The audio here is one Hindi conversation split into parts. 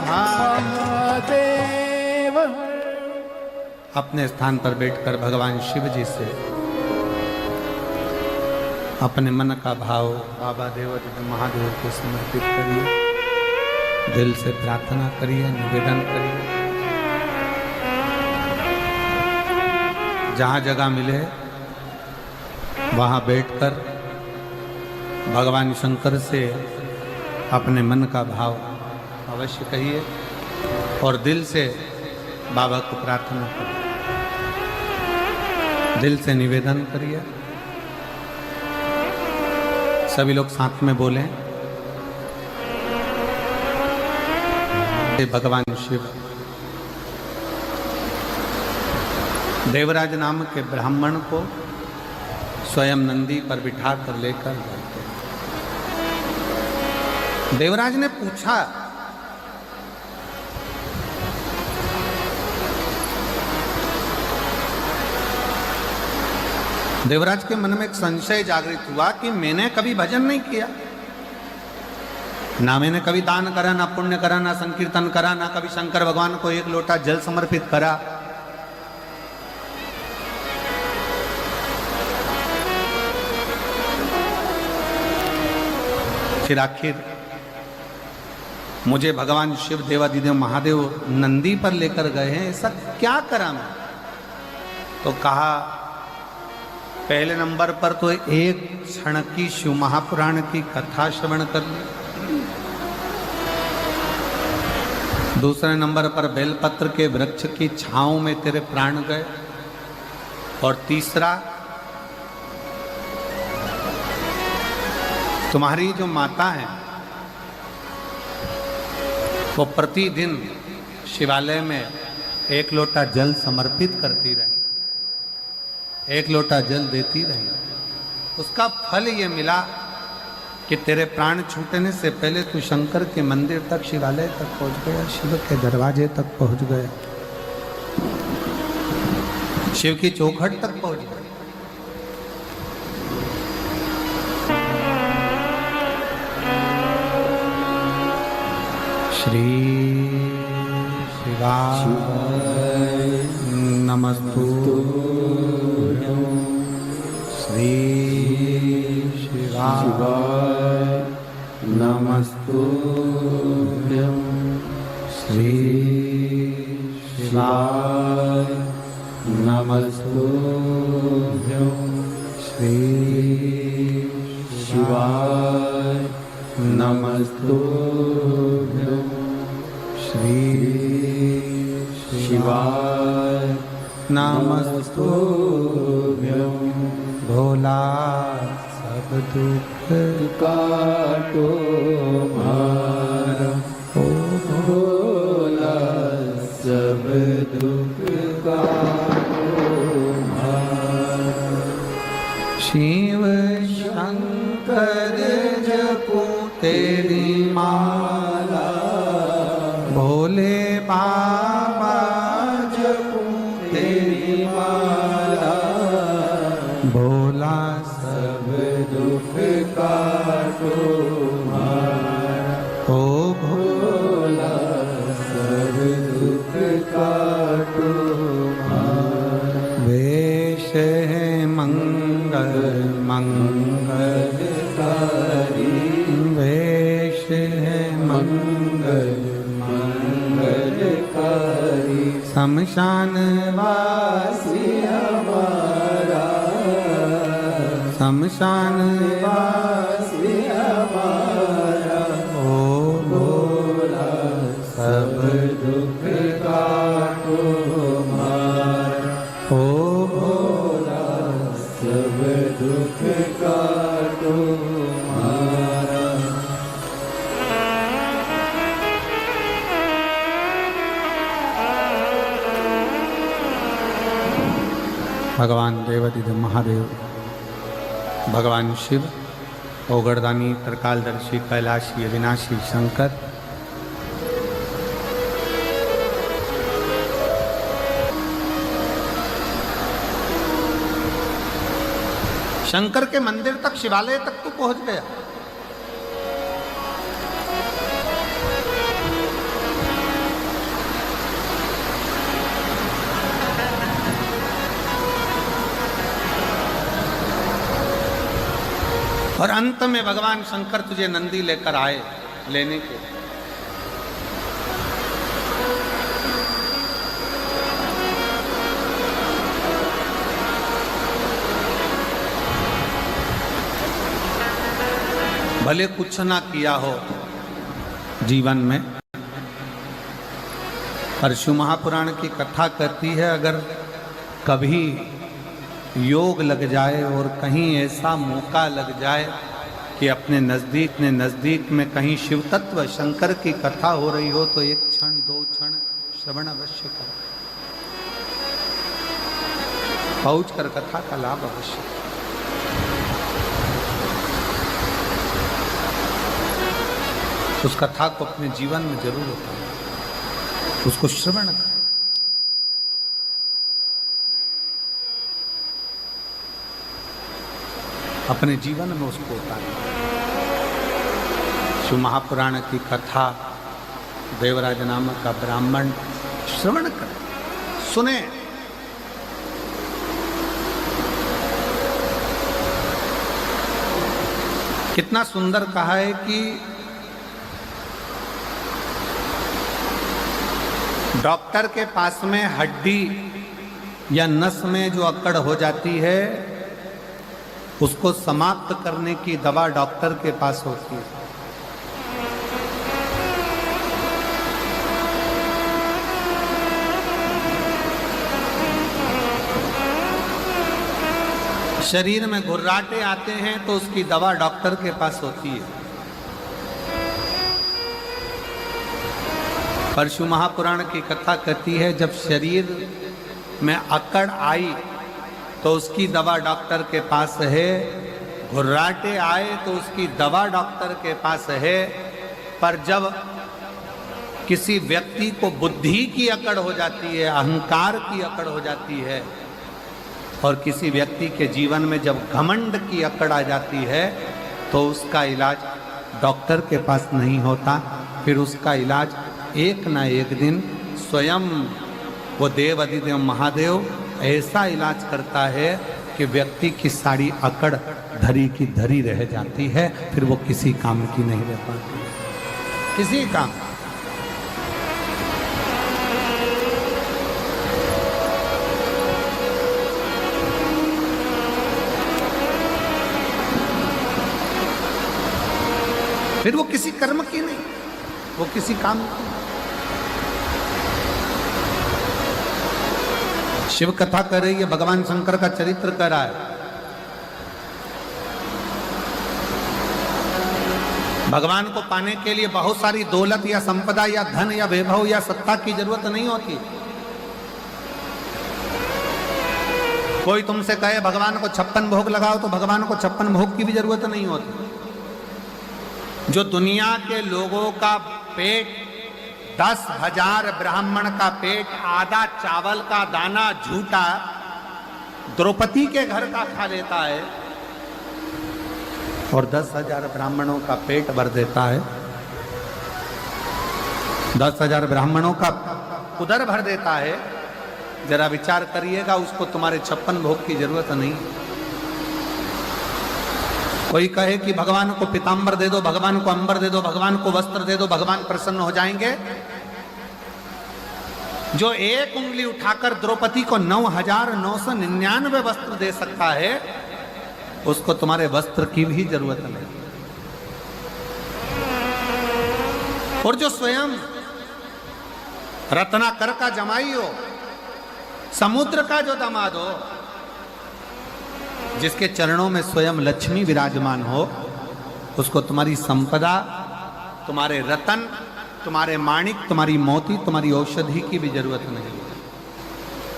महादेव। अपने स्थान पर बैठकर भगवान शिव जी से अपने मन का भाव बाबा देवादिदेव महादेव को समर्पित करिए। दिल से प्रार्थना करिए, निवेदन करिए। जहाँ जगह मिले वहाँ बैठकर भगवान शंकर से अपने मन का भाव अवश्य कहिए और दिल से बाबा को प्रार्थना करिए, दिल से निवेदन करिए। सभी लोग साथ में बोलें, भगवान शिव देवराज नाम के ब्राह्मण को स्वयं नंदी पर बिठा कर लेकर जाते। देवराज ने पूछा, देवराज के मन में एक संशय जागृत हुआ कि मैंने कभी भजन नहीं किया, ना मैंने कभी दान करा, ना पुण्य करा, ना संकीर्तन करा, ना कभी शंकर भगवान को एक लोटा जल समर्पित करा। फिर आखिर मुझे भगवान शिव देवादिदेव महादेव नंदी पर लेकर गए हैं, ऐसा क्या करा मैं? तो कहा, पहले नंबर पर तो एक क्षण की शिव महापुराण की कथा श्रवण कर ली। दूसरे नंबर पर बेलपत्र के वृक्ष की छांव में तेरे प्राण गए। और तीसरा, तुम्हारी जो माता है वो प्रतिदिन शिवालय में एक लोटा जल समर्पित करती रही, एक लोटा जल देती रही। उसका फल ये मिला कि तेरे प्राण छूटने से पहले तू शंकर के मंदिर तक, शिवालय तक पहुंच गया, शिव के दरवाजे तक पहुंच गया, शिव की चौखट तक पहुंच गया। श्री शिवाय नमस्तुभ्यं। श्री शिवाय नमस्तुभ्यं। श्री शिवाय नमस्तुभ्यं। श्री शिवाय नमस्तुभ्यं। श्री शिवाय नमस्तुभ्यं। भोला सब दुख काटो मारा, ओ भोला सब दुख काटो मारा। शिव शंकर जपो तेरी माला, भोले बाबा जपो तेरी माला। भोला सब दुख काटो मारा, ओ भोला सब दुख काटो मारा। वेश है मंगल मंगलकारी, वेश है मंगल मंगलकारी। शमशान वासी हमारा, शमशान वासी हमारा। ओ भोला सब दुख काटो मारा, ओ भोला सब दुख काटो मारा। भगवान देवादिदेव महादेव, भगवान शिव, ओगरदानी, त्रिकालदर्शी, कैलाशी, अविनाशी शंकर शंकर के मंदिर तक, शिवालय तक तो पहुंच गया। और अंत में भगवान शंकर तुझे नंदी लेकर आए लेने के। भले कुछ ना किया हो जीवन में, पर शिव महापुराण की कथा कहती है अगर कभी योग लग जाए और कहीं ऐसा मौका लग जाए कि अपने नज़दीक में कहीं शिव तत्व शंकर की कथा हो रही हो तो 1 क्षण 2 क्षण श्रवण अवश्य करो, पहुँच कर कथा का लाभ अवश्य। उस कथा को अपने जीवन में जरूर उतारो, उसको श्रवण करो। अपने जीवन में उसको उतारें। शिव महापुराण की कथा देवराज नामक का ब्राह्मण श्रवण करें, सुने। कितना सुंदर कहा है कि डॉक्टर के पास में हड्डी या नस में जो अकड़ हो जाती है उसको समाप्त करने की दवा डॉक्टर के पास होती है। शरीर में घुर्राटे आते हैं तो उसकी दवा डॉक्टर के पास होती है। पर शिव महापुराण की कथा कहती है जब शरीर में अकड़ आई तो उसकी दवा डॉक्टर के पास है, घुर्राटे आए तो उसकी दवा डॉक्टर के पास है। पर जब किसी व्यक्ति को बुद्धि की अकड़ हो जाती है, अहंकार की अकड़ हो जाती है, और किसी व्यक्ति के जीवन में जब घमंड की अकड़ आ जाती है तो उसका इलाज डॉक्टर के पास नहीं होता, फिर उसका इलाज एक ना एक दिन स्वयं वो देव अधिदेव महादेव ऐसा इलाज करता है कि व्यक्ति की सारी अकड़ धरी की धरी रह जाती है, फिर वो किसी काम की नहीं रह पाती, किसी काम। फिर वो किसी कर्म की नहीं, वो किसी काम की। शिव कथा कर रही है, भगवान शंकर का चरित्र कर रहा है। भगवान को पाने के लिए बहुत सारी दौलत या संपदा या धन या वैभव या सत्ता की जरूरत नहीं होती। कोई तुमसे कहे भगवान को 56 भोग लगाओ तो भगवान को 56 भोग की भी जरूरत नहीं होती। जो दुनिया के लोगों का पेट 10,000 ब्राह्मण का पेट आधा चावल का दाना झूठा द्रौपदी के घर का खा लेता है और 10,000 ब्राह्मणों का पेट भर देता है, 10,000 ब्राह्मणों का उदर भर देता है, जरा विचार करिएगा, उसको तुम्हारे 56 भोग की जरूरत नहीं। कोई कहे कि भगवान को पीतांबर दे दो, भगवान को अंबर दे दो, भगवान को वस्त्र दे दो, भगवान प्रसन्न हो जाएंगे। जो एक उंगली उठाकर द्रौपदी को 9,999 वस्त्र दे सकता है, उसको तुम्हारे वस्त्र की भी जरूरत नहीं। और जो स्वयं रत्नाकर का जमाई हो, समुद्र का जो दामाद हो, जिसके चरणों में स्वयं लक्ष्मी विराजमान हो, उसको तुम्हारी संपदा, तुम्हारे रतन, तुम्हारे माणिक, तुम्हारी मोती, तुम्हारी औषधि की भी जरूरत नहीं।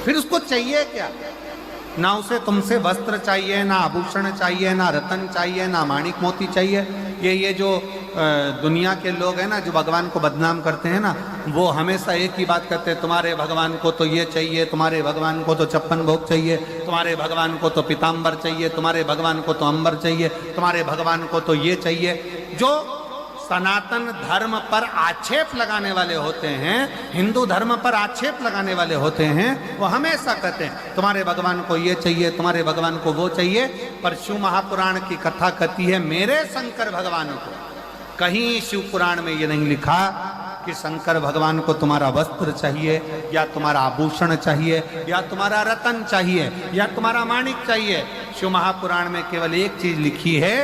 फिर उसको चाहिए क्या? ना उसे तुमसे वस्त्र चाहिए, ना आभूषण चाहिए, ना रतन चाहिए, ना माणिक मोती चाहिए। ये जो दुनिया के लोग हैं ना, जो भगवान को बदनाम करते हैं ना, वो हमेशा एक ही बात करते हैं, तुम्हारे भगवान को तो ये चाहिए, तुम्हारे भगवान को तो 56 भोग चाहिए, तुम्हारे भगवान को तो पीतांबर चाहिए, तुम्हारे भगवान को तो अंबर चाहिए, तुम्हारे भगवान को तो ये चाहिए। जो सनातन धर्म पर आक्षेप लगाने वाले होते हैं, हिंदू धर्म पर आक्षेप लगाने वाले होते हैं, वो हमेशा कहते हैं तुम्हारे भगवान को ये चाहिए, तुम्हारे भगवान को वो चाहिए। पर शिव महापुराण की कथा कहती है मेरे शंकर भगवान को, कहीं शिव पुराण में ये नहीं लिखा कि शंकर भगवान को तुम्हारा वस्त्र चाहिए या तुम्हारा आभूषण चाहिए या तुम्हारा रतन चाहिए या तुम्हारा माणिक चाहिए। शिव महापुराण में केवल एक चीज लिखी है